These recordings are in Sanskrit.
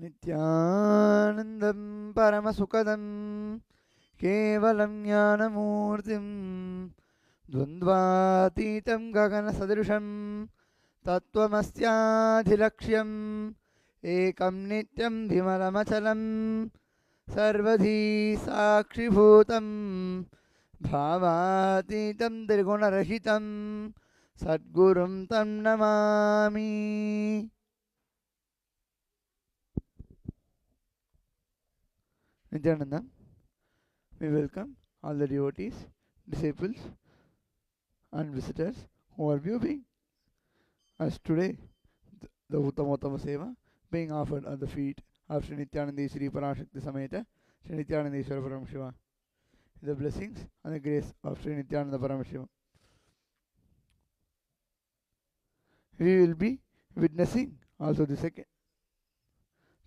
नित्यानन्दं परमसुखदं केवलं ज्ञानमूर्तिं द्वन्द्वातीतं गगनसदृशं तत्त्वमस्याधिलक्ष्यम् एकं नित्यं विमलमचलं सर्वधी साक्षिभूतं भावातीतं त्रिगुणरहितं सद्गुरुं तं Namami. Nityananda, we welcome all the devotees, disciples, and visitors who are viewing us today. The Uttamottama Seva being offered at the feet of Sri Nityanandeshwari Parashakti Sameta Sri Nityanandeshwara Paramashiva. The blessings and the grace of Sri Nityananda Paramashiva. We will be witnessing also the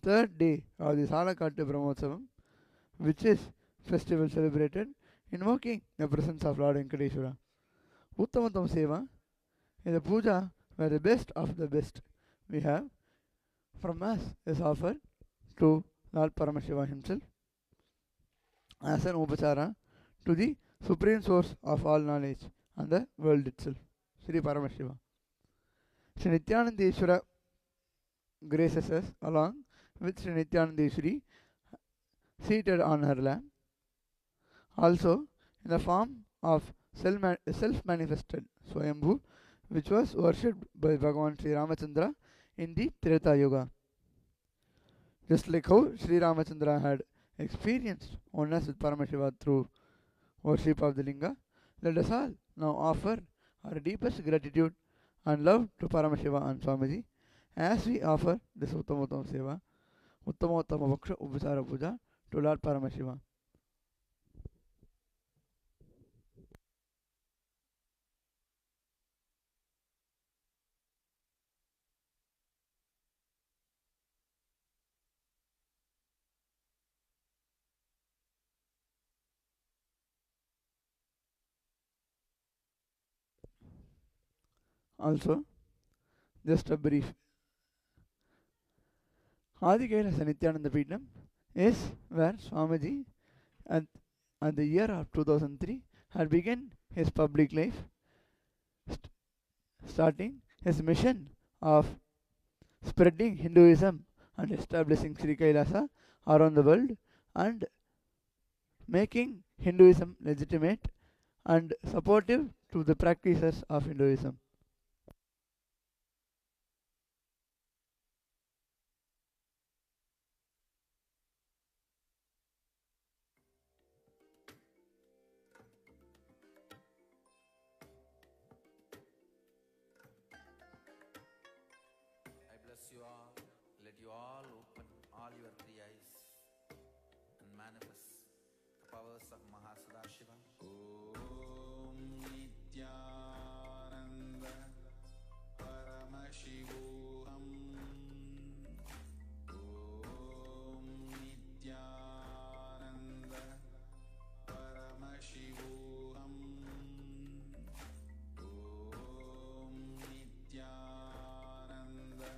third day of the Salakatta Brahmotsavam, which is festival celebrated invoking the presence of Lord Venkateshwara. Uttamatam Seva is a puja where the best of the best we have from us is offered to Lord Paramashiva himself as an upachara to the supreme source of all knowledge and the world itself, Sri Paramashiva. Sri Nityanandeshwara graces us along with Sri Nityanandeshwari seated on her lap, also in the form of self-manifested Swayambhu, which was worshipped by Bhagavan Sri Ramachandra in the Treta Yuga. Just like how Sri Ramachandra had experienced oneness with Paramashiva through worship of the Linga, let us all now offer our deepest gratitude and love to Paramashiva and Swamiji as we offer this Uttamottama Seva, Uttamottama Vaksha Upachara Puja to Lord Paramashiva. Also, just a brief. Adi Kailasa Nityananda Peetham is where Swamiji at, at the year of 2003 had begun his public life, starting his mission of spreading Hinduism and establishing Sri Kailasa around the world and making Hinduism legitimate and supportive to the practitioners of Hinduism. I bless you all. Let you all open all your three eyes and manifest the powers of Mahasadashiva. Om Nityananda Paramashivoham. Om Nityananda Paramashivoham. Om Nityananda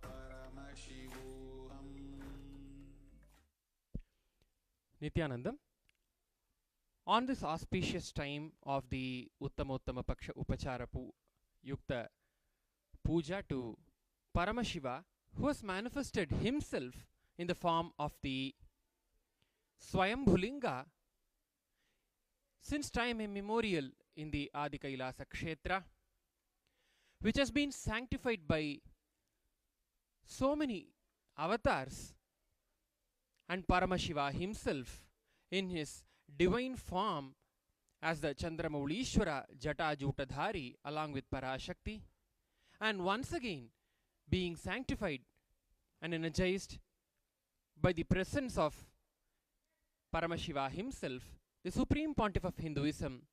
Paramashivoham. Nityanandam, on this auspicious time of the Uttamottama Paksha Upachara Yukta Puja to Paramashiva, who has manifested himself in the form of the Swayambhulinga since time immemorial in the Adi Kailasa Kshetra, which has been sanctified by so many avatars, and Paramashiva himself in his divine form as the Chandramaulishwara Jata Jutadhari along with Parashakti, and once again being sanctified and energized by the presence of Paramashiva himself, the Supreme Pontiff of Hinduism,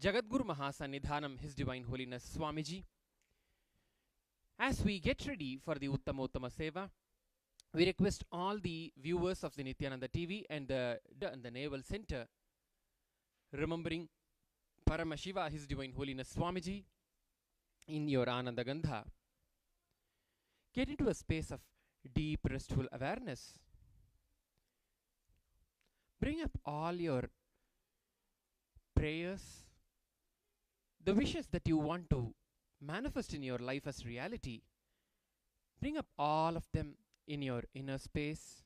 Jagadguru Mahasannidhanam, His Divine Holiness Swamiji. As we get ready for the Uttamottama Seva, we request all the viewers of the Nityananda TV and the Naval Center, remembering Paramashiva, His Divine Holiness Swamiji, in your Ananda Gandha, get into a space of deep restful awareness. Bring up all your prayers, the wishes that you want to manifest in your life as reality. Bring up all of them in your inner space.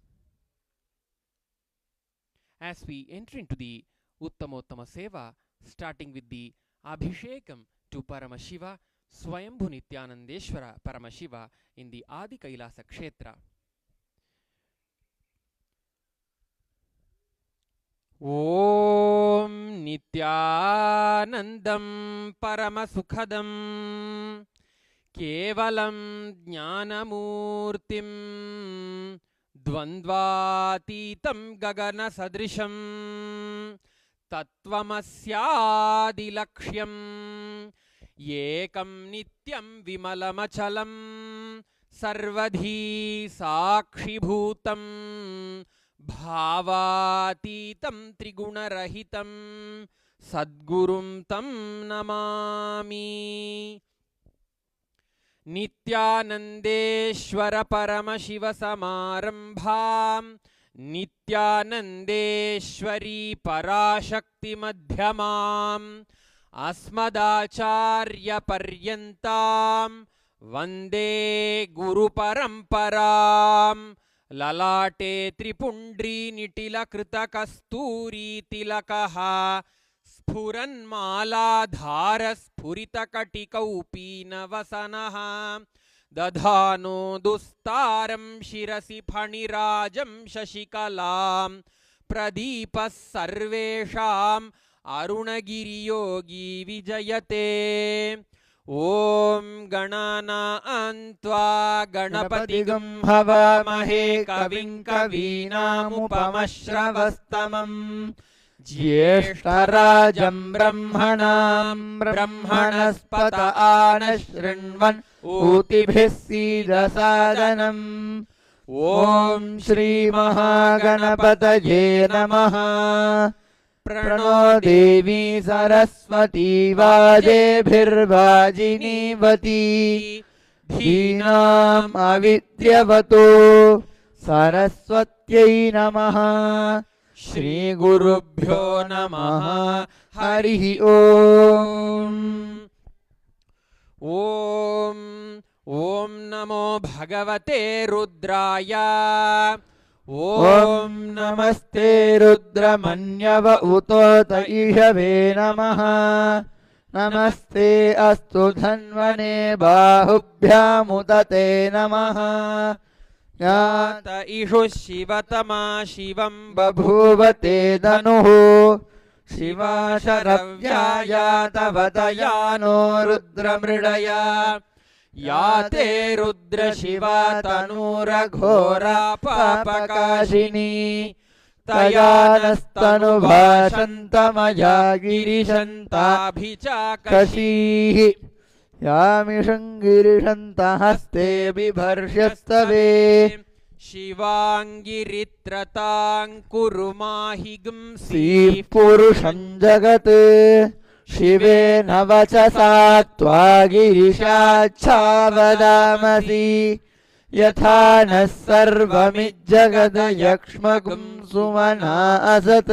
As we enter into the Uttamottama Seva, starting with the Abhishekam to Paramashiva, Swayambhu Nityanandeshwara Paramashiva in the Adi Kailasa Kshetra. Om Nityanandam Paramasukhadam Kevalam Jnanamurtim Dvandvatitam Gagana Sadrisham Tattvamasyadilaksham Yekam Nityam Vimalamachalam Sarvadhi Sakshibhutam Bhavatitam Trigunarahitam Sadgurum Tam Namami. Nityanandeshwara Paramashiva Samarambham Nityanandeshwari Parashakti Madhyamam Asmadacharya Paryantam Vande Guru Paramparam Lalate Tripundri Nitila Krita Kasturi Tilakaha Spuranmala Dhara Spurita Katika Upina Vasanaha Dadhano Dustaram Shirasi Phanirajam Shashikalam Pradipas Sarvesham Arunagiri Yogi Vijayate. Om Ganana Antva Ganapatigam Havamahe Kavim Kavinamupamashravastamam Jyeshtarajam Brahmanam Brahmanaspata Anashrinvan Utibhisidasadanam. Om Shri Mahaganapataye Namaha. Prano Devi Saraswati Vajebhirvajinivati Dhinam Avidyavato Saraswatyai Namaha. Shri Gurubhyo Namaha. Harihi Om. Om Namo Bhagavate Rudraya. Om Namaste Rudramanyava Utota Ishave Namaha. Namaste Astu Dhanvane Bahubhyamudate Namaha. Yata Ishu Shivatama Shivam Babhuvate Dhanuhu. Shiva Sharavyaya Tavatayano Rudramridaya. Yate Rudra Shiva Tanura Ghora Papakashini. Tayanastanu Bhashantamaya Girishantabhichakashihi. Yamishangirishanta Haste Bibharshastave. Shivangiritratang Kurumahigam Si Purusham Jagat. Shive Navachasa Tvagirishachavadamasi. Yathana Sarvamijjagada Yakshmagum Sumana Asat.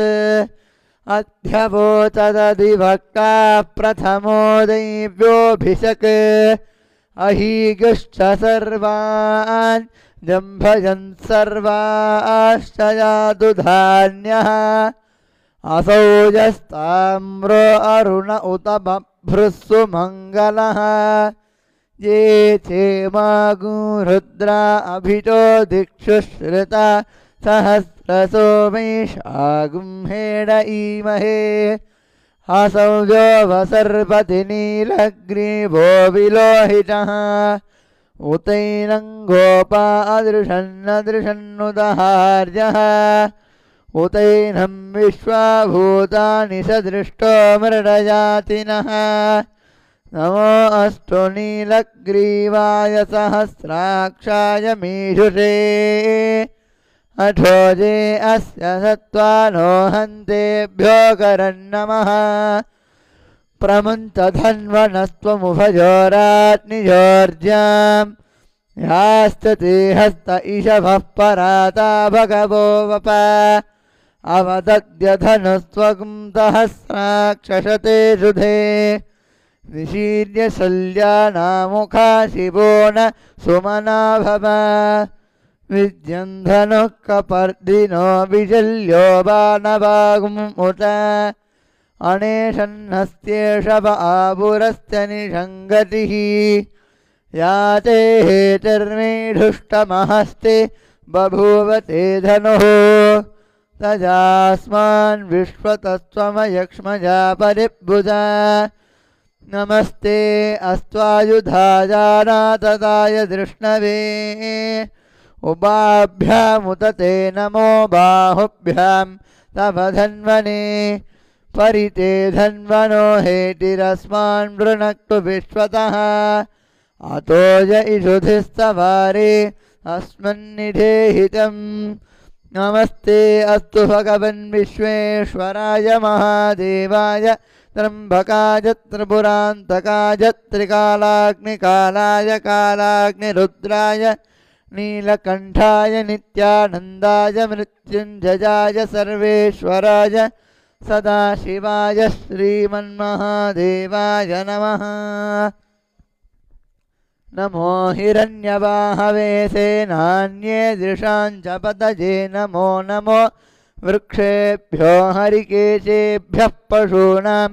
Adhyavotadadivakta Prathamo Devyo Bhishak. Ahigascha Sarvan Jambhajan Sarva Ashayadudhanyaha. Asojastamro Aruna Utababhrusu Mangalaha. Ye Chemagu Rudra Abhito Dikshushrita Sahasraso Meshagum Heda Imahe. Asaujo Vasarpati Nilagrivo Vilohitaha. Utainam Gopa Adrishan Adrishan Udaharjaha. Utainam Vishwabhutani Sadrishto Mridayatinaha. Namo Astu Nilagrivaya Sahasrakshaya Mishushe. Athoje Asya Sattvano Hantebhyo Karannamaha. Pramanta Dhanvanastvam Upajorat Nijorjam. यास्ते हस्त ईशभः पराता भगवो वप अवदद्यधनुस्त्वं सहस्राक्षशते शुधे निशीर्य शल्यानामुखा शिवो न सुमना भव विद्यन्धनुः कपर्दिनो विशल्यो बाणवागुमुत अनेशन्नस्त्येषव आपुरस्य निषङ्गतिः याते हेतर्मेढुष्टमहस्ते बभूव ते धनुः तजास्मान् विश्वतस्त्वमयक्ष्मजा परिभुजा नमस्ते अस्त्वायुधाजानातदाय धृष्णवे उभाभ्यामुत ते नमो बाहुभ्यां तव धन्वने परिते धन्वनो हेतिरस्मान् वृणक्तु विश्वतः अतो य इषुधिस्तवारे अस्मन्निधेहितम् नमस्ते अस्तु भगवन् विश्वेश्वराय महादेवाय त्र्यम्बकाय त्रिपुरान्तकाय त्रिकालाग्निकालाय कालाग्निरुद्राय नीलकण्ठाय नित्यानन्दाय मृत्युञ्जयाय सर्वेश्वराय सदाशिवाय श्रीमन्महादेवाय नमः नमो हिरण्यवाहवे सेनान्ये दृशाञ्च पतये नमो नमो वृक्षेभ्यो हरिकेशेभ्यः पशूनां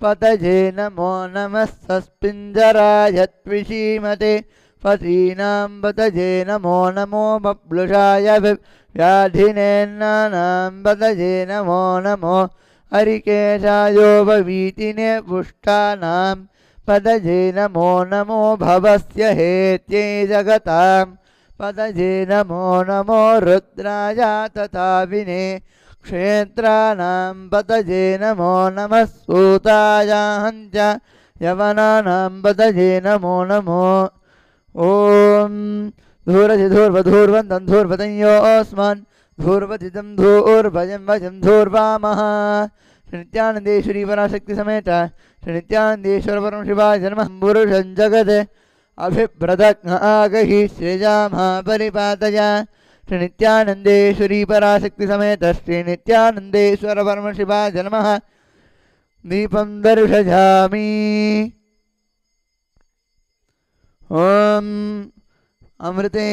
पतये नमो नमः सस्पिञ्जराय त्विषीमते पतीनां पतये नमो नमो बब्लुषाय व्याधिनेन्नानां पतये नमो नमो हरिकेशायोपवीतिने पुष्टानां पतये नमो नमो भवस्य हेत्यै जगतां पतये नमो नमो रुद्राय तथाविने क्षेत्राणां पतये नमो नमः सूतायाहञ्च यवनानां पतये नमो नमो ॐ धूरधिधूर्वधूर्वन्तं धूर्वतयोऽस्मान् धूर्वधितं धूर्भजं भजं धूर्वामः नित्यानन्देश्वरी पराशक्ति समेत श्री नित्यानन्देश्वर परम शिवाय जन्म पुरुषं जगत् अभिभ्रदग्न आगहि श्रेजामः परिपातय श्री नित्यानन्देश्वरी पराशक्ति समेत श्री नित्यानन्देश्वर परम शिवाय जन्म दीपं दर्शयामि ॐ अमृते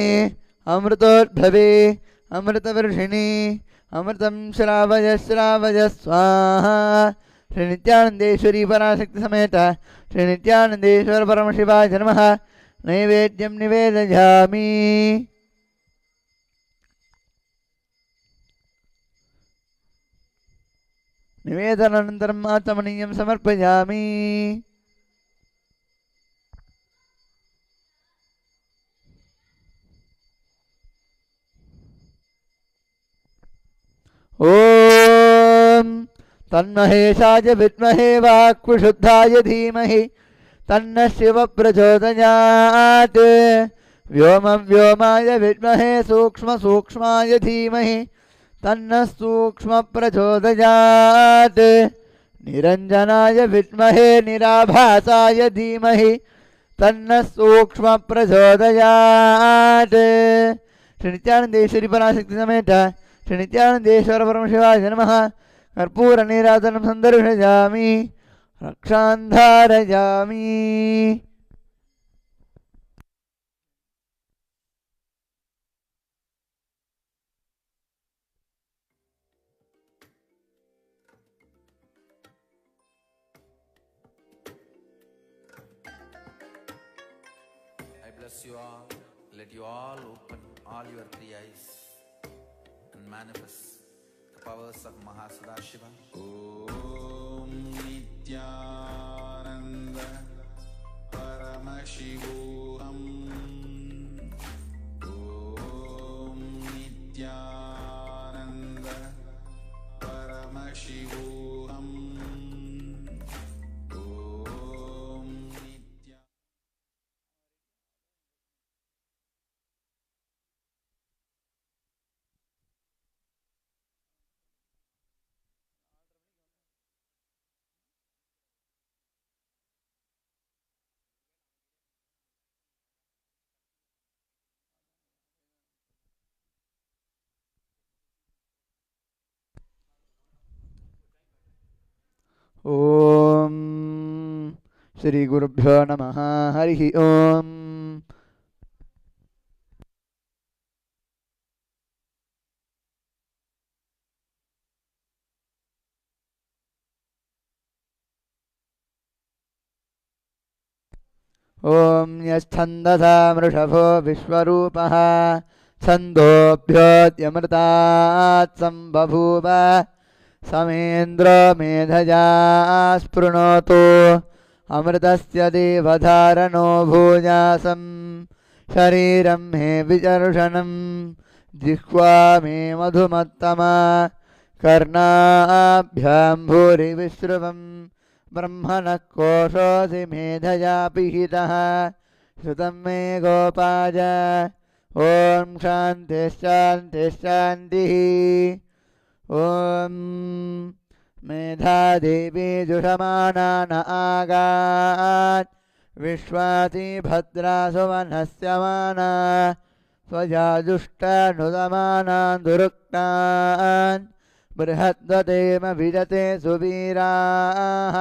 अमृतोद्भवे अमृतवर्षिणी अमृतं श्रावय श्रावय स्वाहा श्री नित्यानन्देश्वरी पराशक्ति समेत श्री नित्यानन्देश्वर परम शिवाय जन्मः नैवेद्यं निवेदयामि निवेदनानन्तरम् आत्मनीयं समर्पयामि ॐ तन्महेशाय विद्महे वाक्विशुद्धाय धीमहि तन्नः शिवः प्रचोदयात् व्योमव्योमाय विद्महे सूक्ष्मसूक्ष्माय धीमहि तन्नः सूक्ष्मः प्रचोदयात् निरञ्जनाय विद्महे निराभासाय धीमहि तन्नः सूक्ष्मः प्रचोदयात् श्री नित्यानन्देश्वरी पराशक्ति समेत श्री नित्यानन्देश्वर परम शिवाय नमः कर्पूर नीराजनं सन्दर्शयामि रक्षां धारयामि I bless you all. Let you all open all your three eyes and manifest the powers of Mahasudashiva. Om Nityananda Paramashivoham. Om Nityananda Paramashivoham. Om Nityananda. ಓಂ ಶ್ರೀ ಗುರುಭ್ಯೋ ನಮಃ. ಹರಿ ಓಂ. ಓಂ ಯಶ್ಛಂದಸಾ ಮೃಷಭೋ ವಿಶ್ವರೂಪಃ ಛಂದೋಭ್ಯೋದ್ಯಮೃತಾತ್ ಸಂಬಭೂವ ಸಮೇಂದ್ರೋ ಮೇಧಜಾ ಸ್ಪೃಣೋತು ಅಮೃತಸ್ಯ ದೇವಧಾರಣೋ ಭೂಯಾಸಂ ಶರೀರಂ ಮೇ ವಿಚರ್ಷಣಂ ಜಿಹ್ವಾ ಮೇ ಮಧುಮತ್ತಮ ಕರ್ಣಾಭ್ಯಾಂ ಭೂರಿ ವಿಶ್ರುವಂ ಬ್ರಹ್ಮಣಃ ಕೋಶೋऽसि ಮೇಧಯಾ ಪಿಹಿತಃ ಶ್ರುತಂ ಮೇ ಗೋಪಾಯ. ಓಂ ಶಾಂತಿ ಶಾಂತಿ ಶಾಂತಿ. ಓಂ ಮೇಧಾದೇವಿ ಜುಷಮಾನಾನ ಆಗಾತ್ ವಿಶ್ವಾಸಿ ಭದ್ರಾಸು ವನಸ್ಯಮಾನಾ ಸ್ವಜಾಜುಷ್ಟಾನುದಮಾನಾನ್ ದುರುಕ್ತಾನ್ ಬೃಹದ್ವತೇಮ ವಿಜತೆ ಸುವೀರಾಃ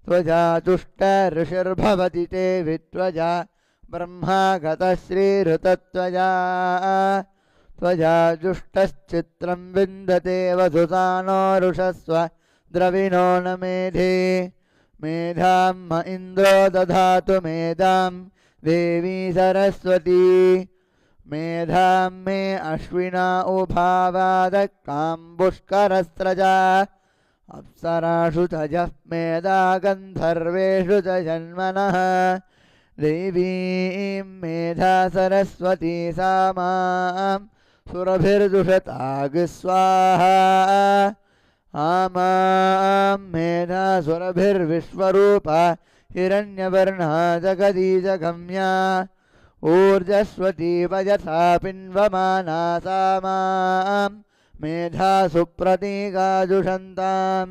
ತ್ವಜಾತುಷ್ಟ ಋಷಿರ್ಭವತಿ ತೇ ವಿತ್ವಜಾ ಬ್ರಹ್ಮಾಗತಃ ಶ್ರೀಋತತ್ವಜಾ ತ್ವಜಾಜುಷ್ಟಶ್ಚಿತ್ರಂ ವಿಂದತೆ ವಸುತಾನೋ ಋಷಸ್ವ ದ್ರವಿಣೋ ನ ಮೇಧೆ ಮೇಧಾಂ ಮ ಇಂದ್ರೋ ದಧಾತು ಮೇಧಾಂ ದೇವಿ ಸರಸ್ವತಿ ಮೇಧಾಂ ಮೇ ಅಶ್ವಿನಾ ಉಭಾವಾದ ಕಾಂಬುಷ್ಕರಸ್ರಜಾ ಅಪ್ಸರಾಷು ತಜಃ ಮೇಧಾ ಗಂಧರ್ವೇಷು ಚ ಜನ್ಮನಃ ದೇವೀಂ ಮೇಧಾ ಸರಸ್ವತಿ ಸಾ ಮಾಂ ಸುರಭಿರ್ದುಷತಾಗ್ ಸ್ವಾಹಾ ಆಮಾಂ ಮೇಧಾ ಸುರಭಿರ್ವಿಶ್ವರೂಪ ಹಿರಣ್ಯವರ್ಣಾ ಜಗದೀಜಗಮ್ಯಾ ಊರ್ಜಸ್ವತಿ ವಯಸಾ ಪಿನ್ವಮಾನಾ ಸಾ ಮಾಂ ಮೇಧಾ ಸುಪ್ರತೀಗಾಜುಷಂತಾಂ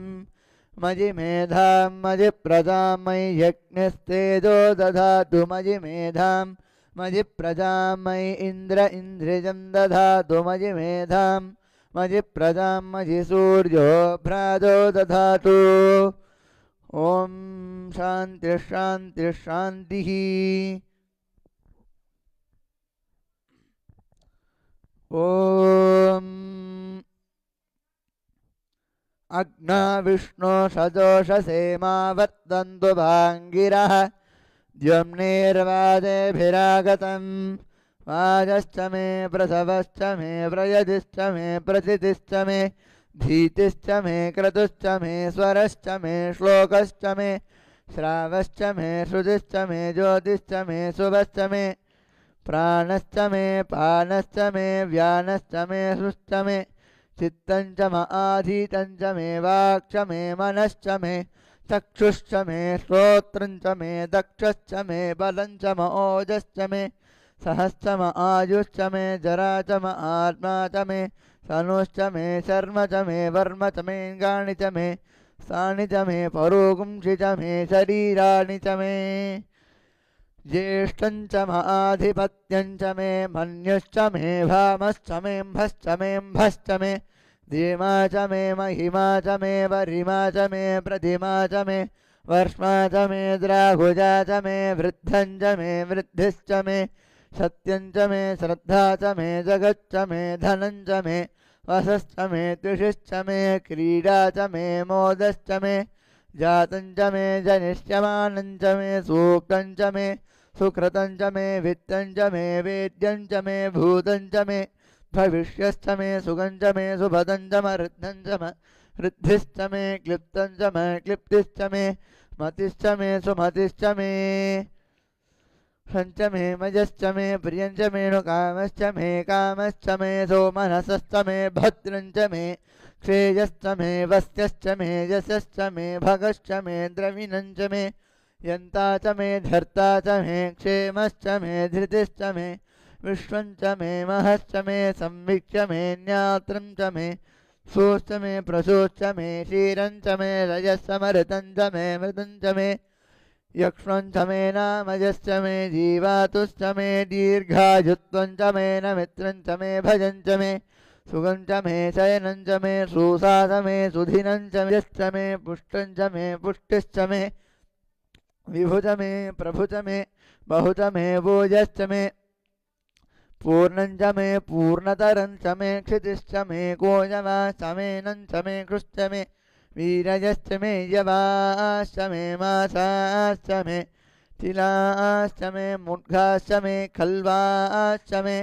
ಮಜಿ ಮೇಧಾಂ ಮಜಿ ಪ್ರಜಾಂ ಮಯಿ ಯಜ್ಞಸ್ತೇಜೋ ದಧಾತು ಮಜಿ ಮೇಧಾಂ ಮಜಿ ಪ್ರಜಾಂ ಮಯಿ ಇಂದ್ರ ಇಂದ್ರಿಜಂ ದಧಾತು ಮಜಿ ಮೇಧಾಂ ಮಜಿ ಪ್ರಜಾಂ ಮಜಿ ಸೂರ್ಯೋ ಭ್ರಾಜೋ ದಧಾತು. ಓಂ ಶಾಂತಿ ಶಾಂತಿ ಶಾಂತಿ. ಓಂ ಅಗ್ನಾ ವಿಷ್ಣು ಸಜೋಷಸೇಮಾ ವರ್ತಂತು ಭಾಂಗಿರಃ ದ್ಯುಮ್ನೇರ್ವಾದೇಭಿರಾಗತಂ ವಾಜಶ್ಚ ಮೇ ಪ್ರಸವಶ್ಚ ಮೇ ಪ್ರಯದಿಶ್ಚ ಮೇ ಪ್ರಚಿತಿಶ್ಚ ಮೇ धीतिश्च मे क्रतुश्च मे स्वरश्च मे श्लोकश्च मे श्रावश्च मे श्रुतिश्च मे ज्योतिश्च मे शुभश्च मे प्राणश्च मे पानश्च मे व्यानश्च मे श्रुश्च मे चित्तञ्च म आधीतञ्च मे वाक्च मे मनश्च मे चक्षुश्च मे श्रोत्रञ्च मे दक्षश्च मे बलञ्च म ओजश्च मे सहश्च म आयुश्च मे जरा च म आत्मा च मे सनुश्च मे शर्म च मे वर्म च मे गाणि च मे साणि च मे परोगुंषि च मे शरीराणि च मे ज्येष्ठं च म आधिपत्यं च मे मन्युश्च मे भामश्च मे म्भश्च मे म्भश्च मे धीमा च मे महिमा च मे वरिमा च मे प्रतिमा च मे वर्ष्मा च मे द्राहुजा च मे वृद्धं च मे वृद्धिश्च मे सत्यं च मे श्रद्धा च मे जगच्च मे धनं च मे वसश्च मे त्रिषिश्च मे क्रीडा च मे मोदश्च मे जातं च मे जनिष्यमानं च मे सूक्तं च मे सुकृतं च मे वित्तं च मे वेद्यं च मे भूतं च मे भविष्यश्च मे सुगं च मे सुभदं च मरुद्धं च म ऋद्धिश्च मे क्लिप्तं च मे क्लिप्तिश्च मे मतिश्च मे सुमतिश्च मे षञ्च मे मजश्च मे प्रियञ्च मे नुकामश्च मे कामश्च मे सोमनसश्च मे भद्रञ्च मे क्षेयश्च मे वस्यश्च मे यशश्च मे भगश्च मे द्रविणञ्च मे यन्ता च मे धर्ता च मे क्षेमश्च मे धृतिश्च मे विश्वञ्च मे महश्च मे संविच्च मे ज्ञात्रं च मे सोश्च मे प्रसोश्च मे क्षीरञ्च मे रजस्समृतञ्च मे मृतञ्च मे यक्ष्मञ्च मे नामजश्च मे जीवातुश्च मे दीर्घायुत्वञ्च मे नमित्रञ्च मे भजञ्च मे सुगं च मे शयनं च मे सूसा च मे सुधिनं च यश्च मे पुष्टं च मे पुष्टिश्च मे विभु च मे प्रभु च मे बहु च मे भोजश्च मे पूर्णं च मे पूर्णतरं च मे क्षितिश्च मे कोजवाश्च मे नं च मे कृश्च मे वीरयश्च मे यवाश्च मे मासाश्च मे तिलाश्च मे मुद्गाश्च मे खल्वाश्च मे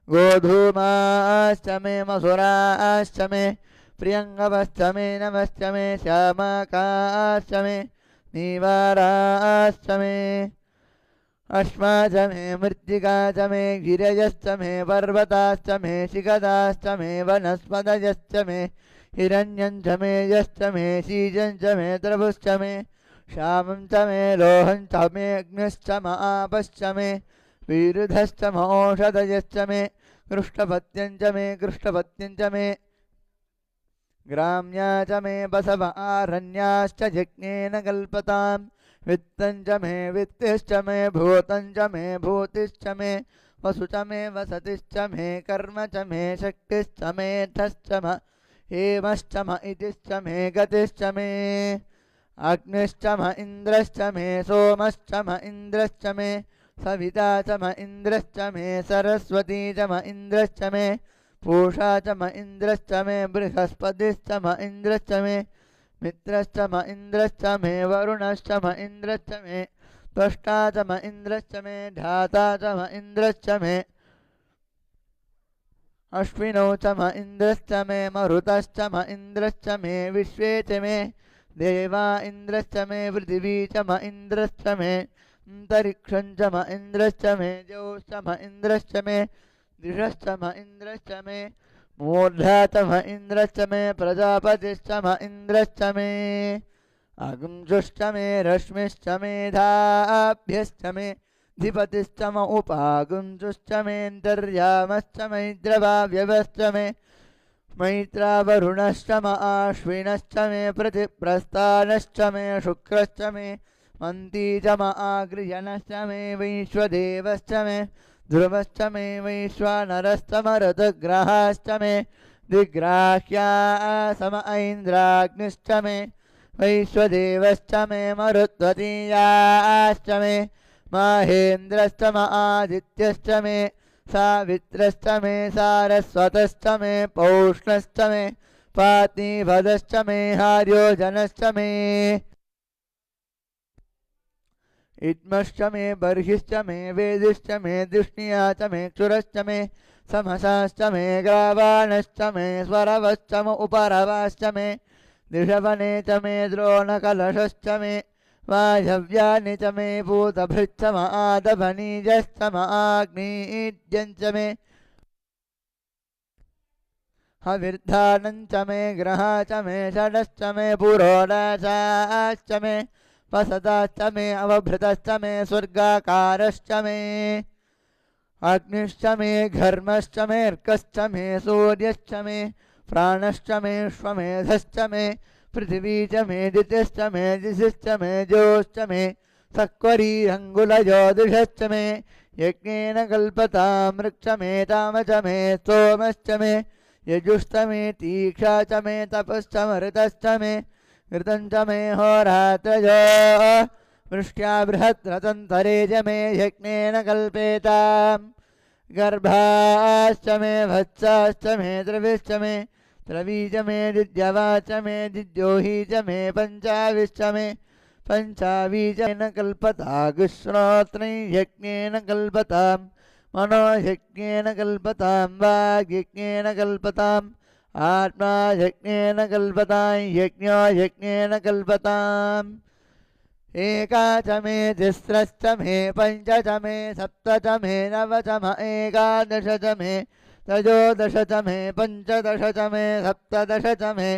गोधूमाश्च मे मसुराश्च मे प्रियङ्गवश्च मे नवश्च मे श्यामाकाश्च मे नीवाराश्च मे अश्मा च मे मृत्तिका च मे गिरयश्च मे पर्वताश्च मे शिखराश्च मे वनस्पतयश्च मे हिरण्यं च मे यश्च मे शीजं च मे द्रवश्च मे श्यामं च मे लोहं च मे अग्निश्च म आपश्च मे विरुधश्च मौषधयश्च मे कृष्णपत्यं च मे कृष्णपत्यं च मे ग्राम्या च मे बसव आरण्याश्च यज्ञेन कल्पताम् वित्तं च मे वित्तिश्च मे भूतं च मे भूतिश्च मे वसु च मे वसतिश्च मे कर्म च मे शक्तिश्च मे थश्च म हेमश्च म इतिश्च मे गतिश्च मे अग्निश्च म इन्द्रश्च मे सोमश्च म इन्द्रश्च मे सविता च म इन्द्रश्च मे सरस्वती च म इन्द्रश्च मे पूषा च म इन्द्रश्च मे बृहस्पतिश्च म इन्द्रश्च मे मित्रश्च म इन्द्रश्च मे वरुणश्च म इन्द्रश्च मे त्वष्टा च म इन्द्रश्च मे धाता च म इन्द्रश्च मे अश्विनौ च म इन्द्रश्च मे मरुतश्च म इन्द्रश्च मे विश्वे च मे देवा इन्द्रश्च मे पृथिवी च म इन्द्रश्च मे अन्तरिक्षं च म इन्द्रश्च मे द्यौश्च म इन्द्रश्च मे दिशश्च म इन्द्रश्च मे मूर्धा च म इन्द्रश्च मे प्रजापतिश्च म इन्द्रश्च मे अगुंजुश्च मे रश्मिश्च मेधाभ्यश्च मे धिपतिश्च म उपागुंजुश्च मेऽन्तर्यामश्च मैद्रवाव्यवश्च मे मैत्रावरुणश्च म आश्विनश्च मे प्रतिप्रस्थानश्च मे शुक्रश्च मे मन्ती च म आगृह्यनश्च मे वैश्वदेवश्च मे ध्रुवश्च मे वैश्वानरश्च मरुतग्रहाश्च मे दिग्राह्या सम ऐन्द्राग्निश्च मे वैश्वदेवश्च मे मरुत्वतीयाश्च मे माहेन्द्रश्च म आदित्यश्च मे सावित्रश्च मे सारस्वतश्च मे पौष्णश्च मे पातिभदश्च मे हार्योजनश्च मे इद्मश्च मे बर्हिश्च मे वेदिश्च मे दुष्णिया च मे क्षुरश्च मे समसाश्च मे ग्रावाणश्च मे स्वरवश्च म उपरवाश्च मे दिशवने च मे द्रोणकलशश्च मे वायव्यानि च मे भूतभृच्च म आदभनीजश्च म आग्नेयीद्यञ्च मे हविर्धानं च मे ग्रहा च मे षडश्च मे पुरोडाशाश्च मे वसताश्च मे अवभृतश्च मे स्वर्गाकारश्च मे अग्निश्च मे घर्मश्च मे अर्कश्च मे सूर्यश्च मे प्राणश्च मे श्वमेधश्च मे पृथिवी च मे दितिश्च मे दिशिश्च मे जोश्च मे सक्वरीरङ्गुलज्योतिषश्च मे यज्ञेन कल्पतां वृक्ष मे ताम च मे स्तोमश्च मे यजुश्च मे तीक्षा च मे तपश्च मरुतश्च मे घृतं च मे होरात्रयो वृष्ट्या बृहद्रतन्तरे च मे यज्ञेन कल्पेताम् गर्भाश्च मे वत्साश्च मे द्रविश्च मे द्रवी च मे दिद्यवा च मे दिद्योही च मे पञ्चाविश्च मे पञ्चावी च न कल्पतागुश्रोत्रै यज्ञेन कल्पताम् मनो यज्ञेन कल्पतां वाग्यज्ञेन कल्पताम् आत्मा यज्ञेन कल्पतां यज्ञो यज्ञेन कल्पताम् एका च मे तिस्रश्च मे पञ्च च मे सप्त च मे नव च म एकादश च मे त्रयोदश च मे पञ्चदश च मे सप्तदश च मे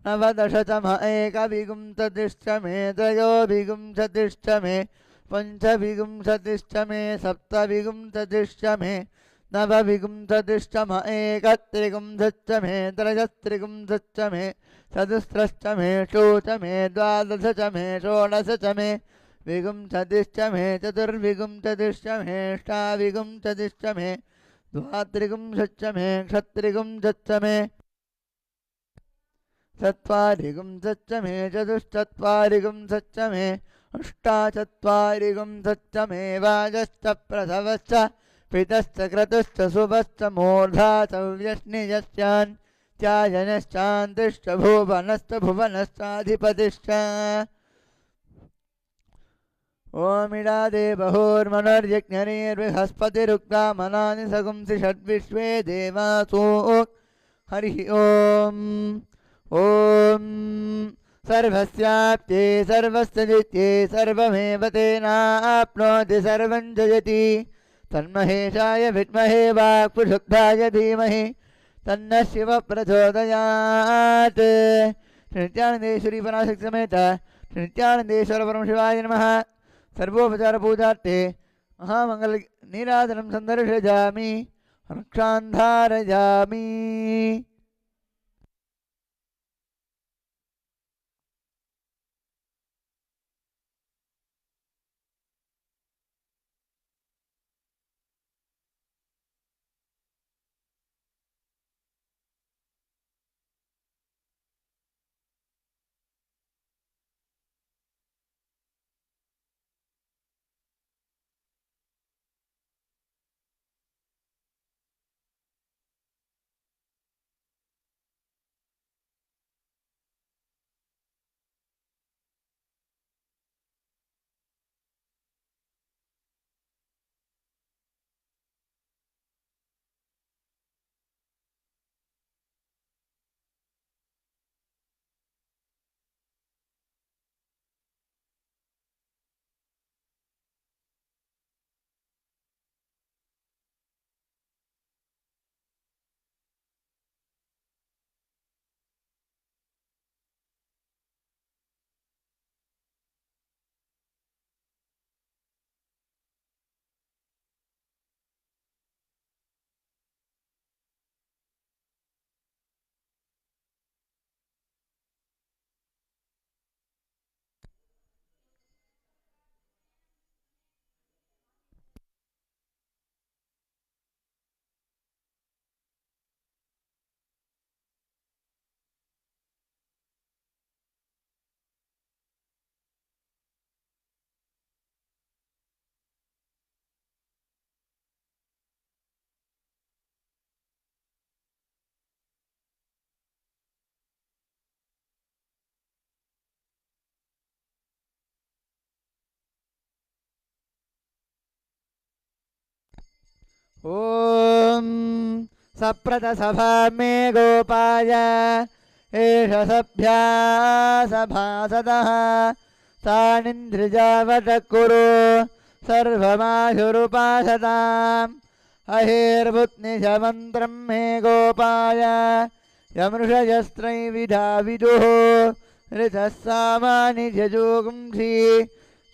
नवदश च म एकविंशतिश्च मे त्रयोविंशतिश्च मे पञ्चविंशतिश्च मे सप्तविंशतिश्च मे नवविंशतिश्च म एकत्रिंशच्च मे त्रयस्त्रिंशच्च मे चतुस्रश्च मे षोच मे द्वादश च मे षोडश च मे विंशतिश्च मे चतुर्विंशतिश्च मे अष्टाविंशतिश्च मे द्वात्रिकं षच्च मे क्षत्रिकं षच्च मे चत्वारिकं षच्च मे चतुश्चत्वारिकं षच्च मे अष्टाचत्वारिकं षच्च मे वाजश्च प्रसवश्च पितश्च क्रतुश्च शुभश्च मूर्धा च व्यश्निजश्चान्त्यायनश्चान्तिश्च भुवनश्च भुवनश्चाधिपतिश्च ओमिडा देवहोर्मनर्यज्ञरीर्बृहस्पतिरुक्ता मनानि सगुंसि षड्विश्वे देवासो हरिः ओम् ॐ सर्वस्याप्ते सर्वस्य जित्ये सर्वमेव तेनाप्नोति सर्वं जयति तन्महेशाय विद्महे वाक्पुरुषाय धीमहि तन्नः शिवः प्रचोदयात्। नित्यानन्देश्वरी पराशक्ति समेत नित्यानन्देश्वर परमशिवाय नमः। सर्वोपचार पूजार्थे महामंगल नीराजनं सन्दर्शयामि रक्षान्धारयामि। ॐ सप्रतसभा मे गोपाय एष सभ्या सभासदः तानिन्द्रिजावत कुरु सर्वमाशुरुपासताम् अहेर्भुत्निशमन्त्रं मे गोपाय यमृषयस्त्रैविधा विदुः ऋतः सामानि जजोगुंसि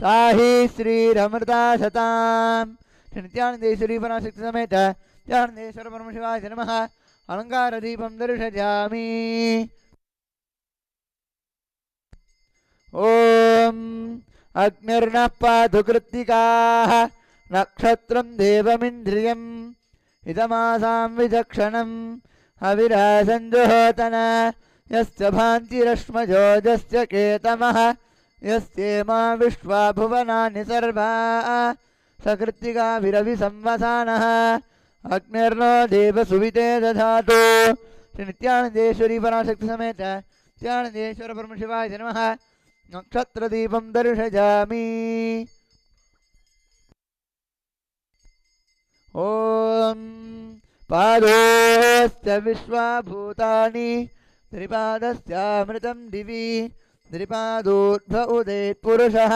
ताहि श्रीरमृता सताम्। नित्यानन्देश्वरी पराशक्ति समेत नित्यानन्देश्वर परमशिवाय नमः। अलङ्कारदीपं दर्शयामि। ॐ अग्निर्नः पातु कृत्तिकाः नक्षत्रं देवमिन्द्रियम् इदमासां विचक्षणं हविरसञ्जुहोतन यस्य भान्तिरश्मजोजस्य केतमः यस्येमा विश्वा भुवनानि सर्वा सकृत्तिकाभिरभिसंवसानः अग्निर्नो देवसुविते दधातु। नित्यानन्देश्वरी पराशक्ति समेत नित्यानन्देश्वर परमशिवाय नमः। नक्षत्रदीपं दर्शयामि। ॐ पादोऽस्य विश्वाभूतानि त्रिपादस्यामृतं दिवि त्रिपादोऽध्व उदेत् पुरुषः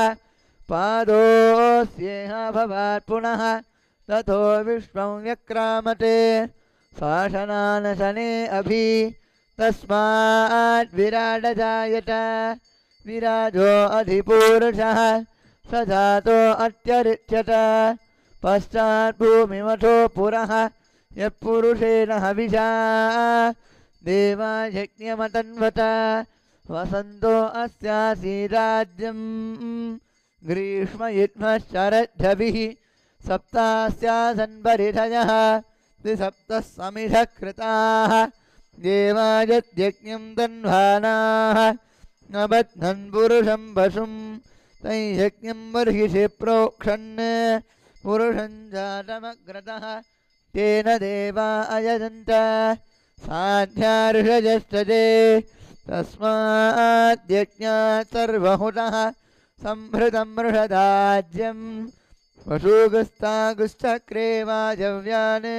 पादोऽस्येह भवात् पुनः ततो विश्वं व्यक्रामते शासनानशने अभि तस्मात् विराड जायत विराजो अधिपूरुषः स जातो अत्यरिच्यत पश्चात् भूमिमठो पुरः यत्पुरुषेण हविषा देवा यज्ञमतन्वत वसन्तो अस्यासीराज्यम् ग्रीष्म युष्मशरद्धभिः सप्तास्यासन् परिधयः द्विसप्तः समिधः कृताः देवायत्यज्ञं तन्वानाः न बध्नन् पुरुषं पशुं तैयज्ञं बर्हिषि प्रोक्षन् पुरुषं जातमग्रतः तेन देवा अयजन्त साध्या ऋषयश्चते तस्माद्यज्ञात् सर्वहुतः संहृतं मृषदाज्यं वशुगस्तागुश्चक्रे वाजव्यान्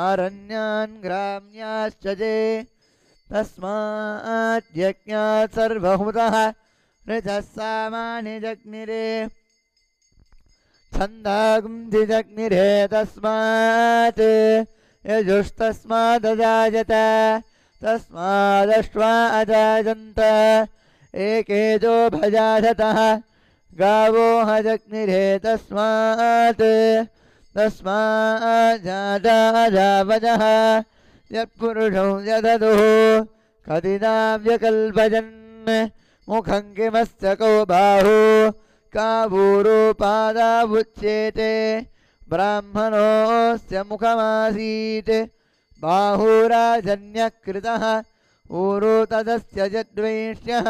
आरण्यान् ग्राम्याश्चजे तस्माद्यज्ञात् सर्वहुतः ऋचः सामानि जग्निरे छन्दागुंसि जग्निरे तस्मात् यजुस्तस्मादजायत तस्मादश्वा अजायन्त एकेजो भजाशतः गावो हजग्निरे तस्मात् तस्माज्जाताजावजः यत्पुरुषौ यदधुः कदिदाव्यकल्पयन् मुखं किमस्य कौ बाहु कावूरूपादावुच्येते ब्राह्मणोऽस्य मुखमासीत् बाहुराजन्यकृतः ऊरू तदस्य यद्वैश्यः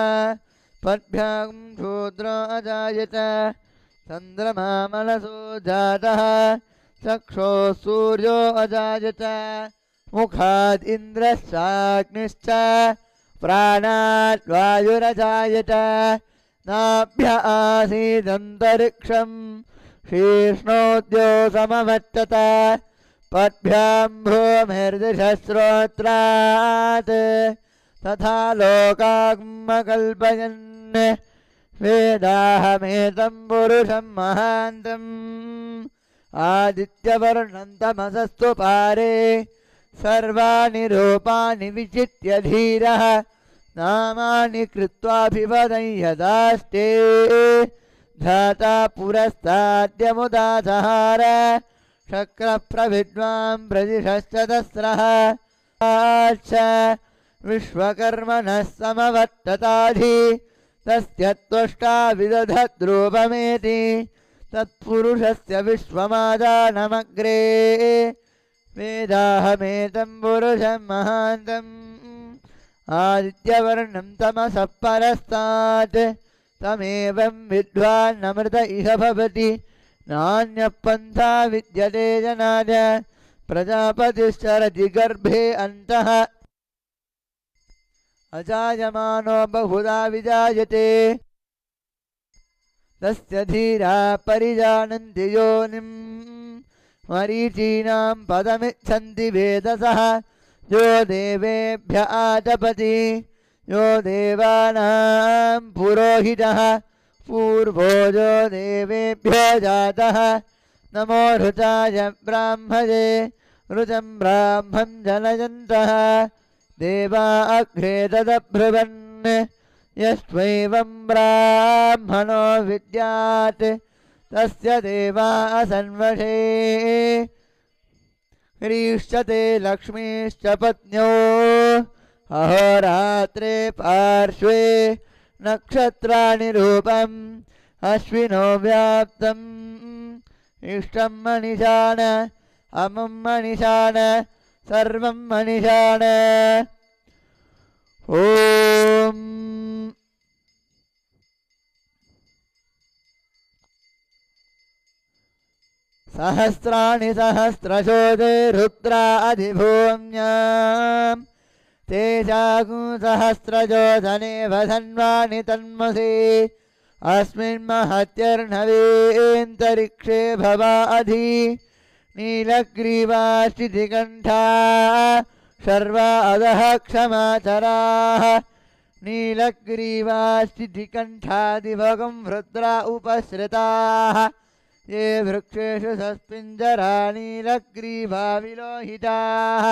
पद्भ्यां शूद्रो अजायत चन्द्रमा मनसो जातः चक्षुः सूर्यो अजायत मुखाद् इन्द्रश्चाग्निश्च प्राणाद् वायुरजायत नाभ्य आसीदन्तरिक्षं शीर्ष्णोद्यो समवर्तत पद्भ्यां भूमिर्दिशश्रोत्रात् तथा लोकाग्मकल्पयन् वेदाहमेतं पुरुषं महान्तम् आदित्यवर्णं तमसस्तु पारे सर्वाणि रूपाणि विचित्य धीरः नामानि कृत्वाभिवदं यदास्ते धाता पुरस्ताद्यमुदासहार शक्रप्रविद्वां प्रदिशश्चतस्रः विश्वकर्मणः समवर्तताधि तस्य त्वष्टा विदधद्रूपमेति तत्पुरुषस्य विश्वमादानमग्रे वेदाहमेतं पुरुषं महान्तम् आदित्यवर्णं तमसः परस्तात् तमेवं विद्वान्नमृत इह भवति नान्यः पन्था विद्यते जनाय प्रजापतिश्चरति गर्भे अन्तः अजायमानो बहुधा विजायते तस्य धीरा परिजानन्ति योनिम् मरीचीनां पदमिच्छन्ति वेदसः यो देवेभ्य आतपति यो देवानां पुरोहितः पूर्वो यो देवेभ्यो जातः नमो ऋचाय ब्राह्मणे ऋचं ब्राह्मं जनयन्तः देवा अग्रे तदब्रुवन् यस्त्वैवं ब्राह्मणो विद्यात् तस्य देवा असन्वशे ह्रीश्चते लक्ष्मीश्च पत्न्यो अहोरात्रे पार्श्वे नक्षत्राणि रूपम् अश्विनो व्याप्तम् इष्टं मनिषाण अमुं मनिषाण सर्वं मनिषाण ॐ सहस्राणि सहस्रशोदे रुद्रा अधिभूम्याम् तेजागु सहस्रजोधने वधन्वानि तन्मसि अस्मिन् महत्यर्णवेऽन्तरिक्षे भवा अधि नीलग्रीवाश्चितिकण्ठा शर्वा अधः क्षमाचराः नीलग्रीवाश्चितिकण्ठादिभगं रुद्रा उपसृताः ये वृक्षेषु सस्पिञ्जरा नीलग्रीवा विलोहिताः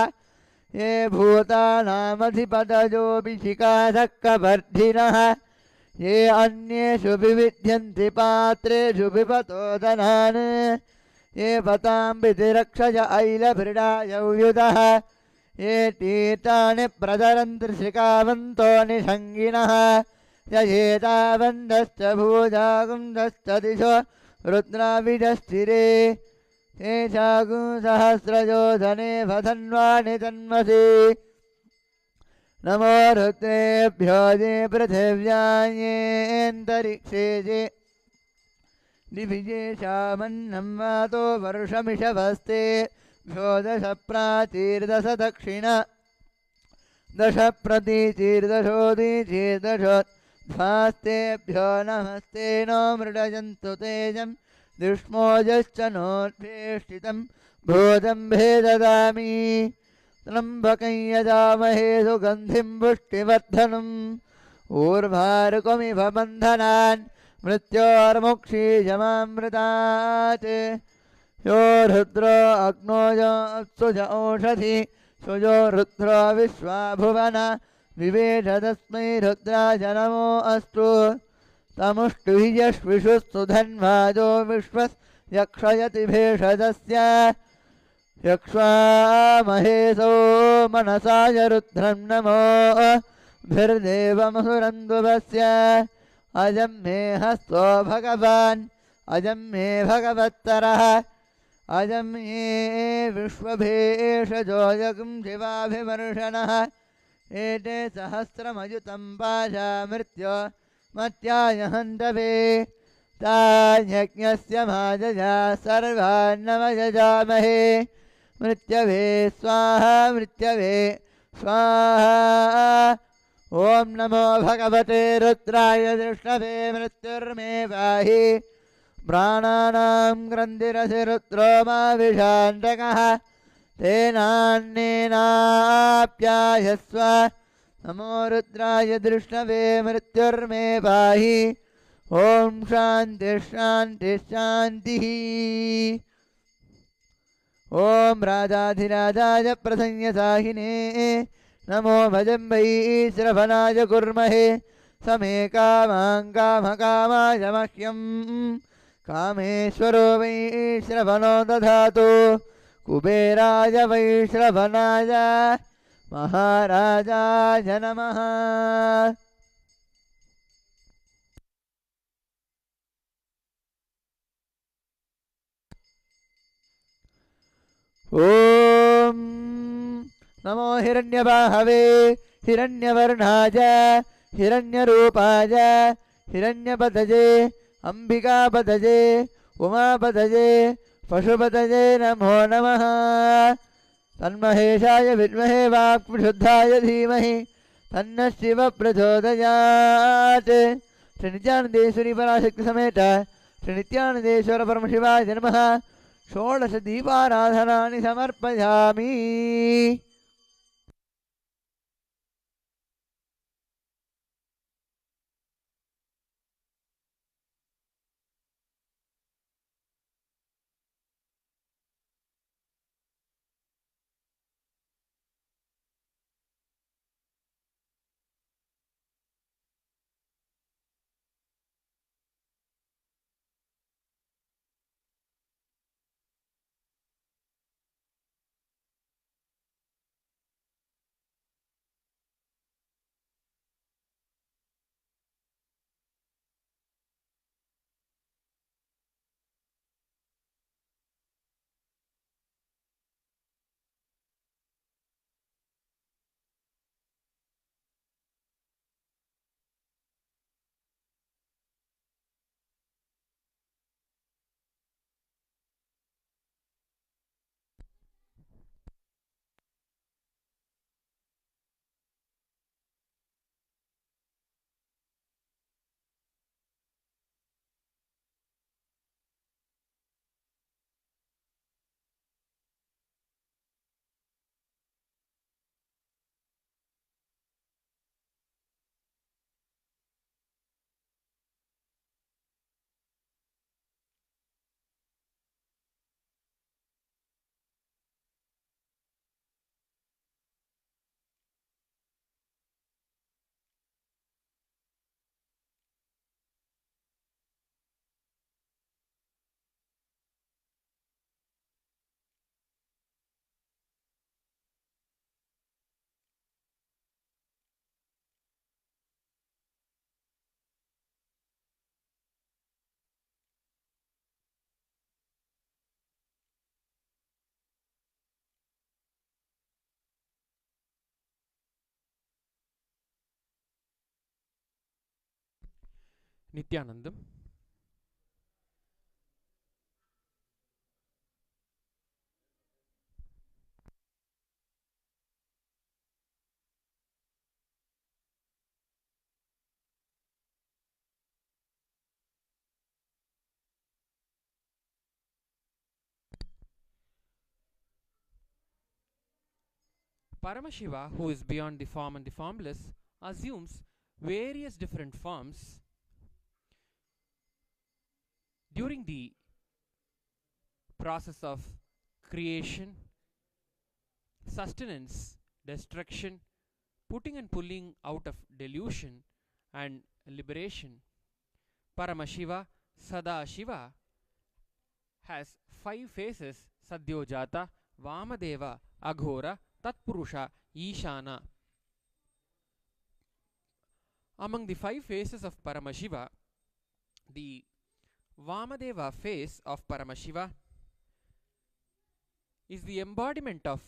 ये भूतानामधिपतयोऽपि शिखासक्कवर्धिनः ये अन्येषु विविध्यन्ति पात्रेषु विपतो धनान् ये पताम्बितिरक्षय ऐलभृडायौयुधः ये तीर्थानि प्रचरन्ति शिखावन्तो निषङ्गिनः ययेतावन्दश्च भूजागुन्दश्च दिशो रुद्राविजस्थिरे येषागु सहस्रयोधने वधन्वानि तन्मसि नमो रुद्रेभ्यो ये पृथिव्यायेऽन्तरिक्षे ये दिवि येषामन्नं वातो वर्षमिषभस्ते भ्यो दश प्राचीर्दश दक्षिण दश प्रतीचीर्दशोदीचीर्दशोद्भास्तेभ्यो नमस्ते नो मृडयन्तु तेजं दुष्मोजश्च नोद्वेष्टितं भोजं भेददामि त्र्यम्बकं यजामहे सुगन्धिं पुष्टिवर्धनम् ऊर्वारुकमिव बन्धनान् मृत्योर्मुक्षीयमामृतात् यो रुद्रो अग्नो यो सुज ओषधि सुजो रुद्रो विश्वा भुवन विवेश तस्मै रुद्राय नमो अस्तु तमुष्टुहियश्विषुस्तु धन्वाजो विश्वस्य भेषजस्य यक्ष्वामहेशो मनसाय रुद्रं नमो भिर्देवमसुरन्दुभस्य अजं मे हस्तो भगवान् अजं मे भगवत्तरः अजं ये विश्वभेषजो यगं शिवाभिवर्षणः एते सहस्रमयुतं पाशा मृत्यो मत्याय हन्तवे तान्यज्ञस्य माजया सर्वान्नमयजामहे मृत्यवे स्वाहा मृत्यवे स्वाहा ॐ नमो भगवते रुद्राय दृष्टवे मृत्युर्मे पाहि प्राणानां ग्रन्थिरसि रुद्रो मा विषाण्डकः तेनान्नेनाप्यायस्व नमो रुद्राय दृष्टवे मृत्युर्मे पाहि ॐ शान्तिः शान्तिः शान्तिः ॐ राजाधिराजाय प्रसंयसाहिने नमो भजम्बै श्रवणाय कुर्महे समे कामां कामकामाय मह्यं कामेश्वरो वै श्रवणो दधातु कुबेराय वै श्रवणाय महाराजाय नमः ॐ नमो हिरण्यबाहवे हिरण्यवर्णाय हिरण्यरूपाय हिरण्यपतये अंबिकापतये उमापतये पशुपतये नमो नमः तन्महेशाय विद्महे वाक्विशुद्धाय धीमहि तन्नः शिवः प्रचोदयात् श्रीनित्यानन्देश्वरी पराशक्ति समेत श्रीनित्यानन्देश्वर परमशिवाय नमः 16 दीपाराधनानि समर्पयामि। Nityanandam. Paramashiva, who is beyond the form and the formless, assumes various different forms during the process of creation, sustenance, destruction, putting and pulling out of delusion, and liberation. Paramashiva, Sadashiva, has 5 faces: Sadyojata, Vamadeva, Aghora, Tatpurusha, Ishana. Among the 5 faces of Paramashiva, the Vamadeva face of Paramashiva is the embodiment of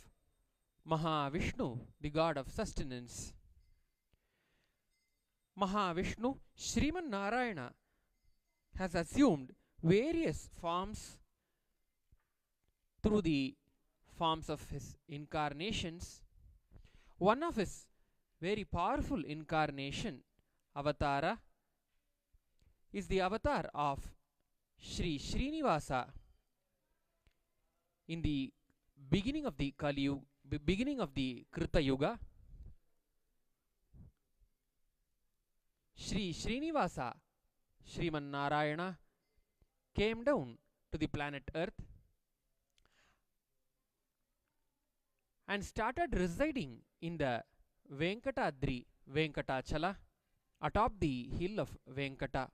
Mahavishnu, the god of sustenance. Mahavishnu, Sriman Narayana, has assumed various forms through the forms of his incarnations. One of his very powerful incarnation, Avatara, is the avatar of Sri Srinivasa in the beginning of the Kali Yuga, beginning of the Krita Yuga. Sri Srinivasa, Sriman Narayana, came down to the planet Earth and started residing in the Venkatadri, Venkatachala, atop the hill of Venkata,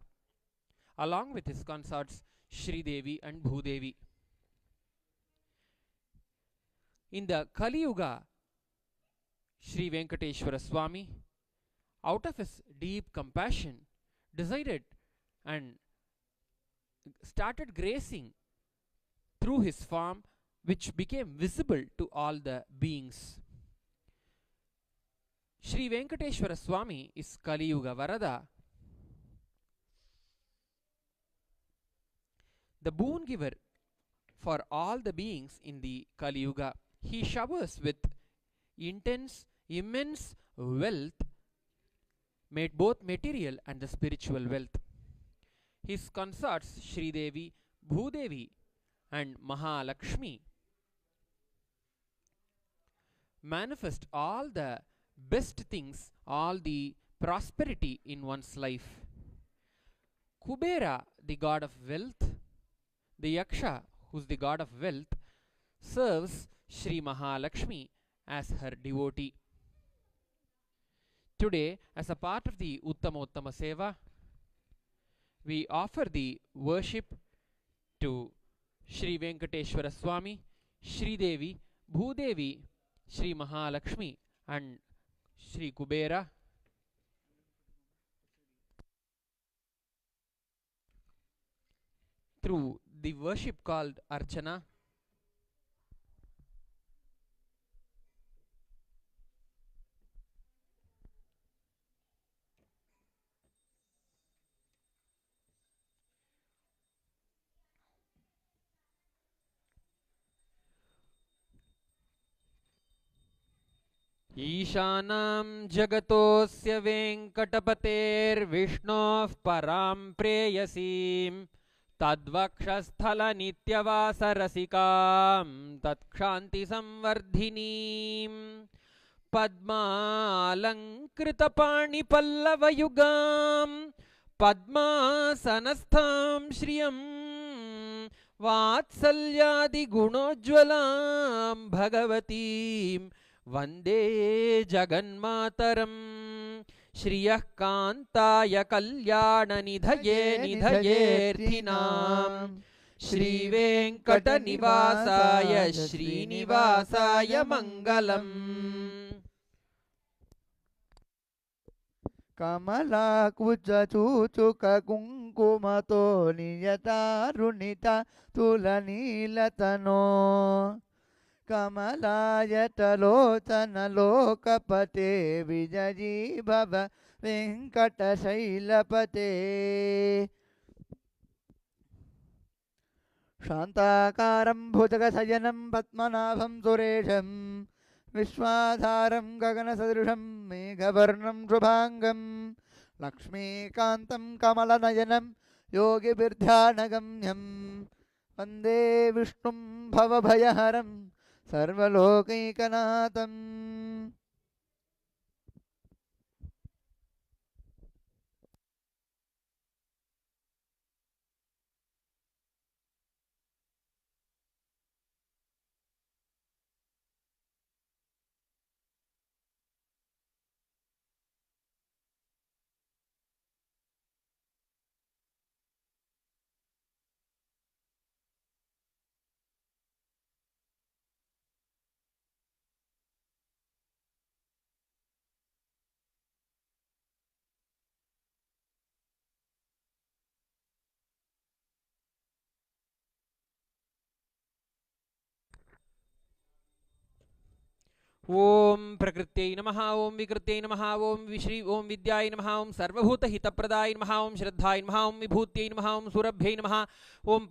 along with his consorts Sri Devi and Bhudevi. In the Kali Yuga, Sri Venkateshwara Swami, out of his deep compassion, decided and started gracing through his form, which became visible to all the beings. Sri Venkateshwara Swami is Kali Yuga Varada, the boon giver for all the beings in the Kali Yuga. He showers with immense wealth, made both material and the spiritual wealth. His consorts Sri Devi, Bhudevi and Mahalakshmi manifest all the best things, all the prosperity in one's life. Kubera, the god of wealth, the Yaksha, who's the god of wealth, serves Sri Mahalakshmi as her devotee. Today, as a part of the Uttama Seva, we offer the worship to Sri Venkateshwara Swami, Sri Devi, Bhudevi, Sri Mahalakshmi and Sri Kubera through the worship called Archana. ईशानां जगतोऽस्य वेङ्कटपतेर्विष्णोः परां प्रेयसीं तद्वक्षस्थलनित्यवासरसिकां तत्क्षान्तिसंवर्धिनीं पद्मालङ्कृतपाणिपल्लवयुगां पद्मासनस्थां श्रियं वात्सल्यादिगुणोज्ज्वलां भगवतीं वन्दे जगन्मातरं श्रियः कान्ताय कल्याणनिधये निधयेऽर्थिनां श्रीवेङ्कटनिवासाय श्रीनिवासाय मङ्गलम्। कमलाकुचूचुककुङ्कुमतो नियतारुणिता तुलनीलतनो कमलायतलोचनलोकपते विजयी भव वेङ्कटशैलपते शान्ताकारं भुजगशयनं पद्मनाभं सुरेशं विश्वाधारं गगनसदृशं मेघवर्णं शुभाङ्गं लक्ष्मीकान्तं कमलनयनं योगिभिर्ध्यानगम्यं वन्दे विष्णुं भवभयहरं सर्वलोकैकनाथम्. ओम प्रकृत्यै नमः, ओम विकृत्यै नमः, ओम विद्याय नमः, ओम सर्वभूतहितप्रदाय नमः, ओम श्रद्धाय नमः, ओम विभूत्यै नमः, ओम सुरभ्यै नमः, ओम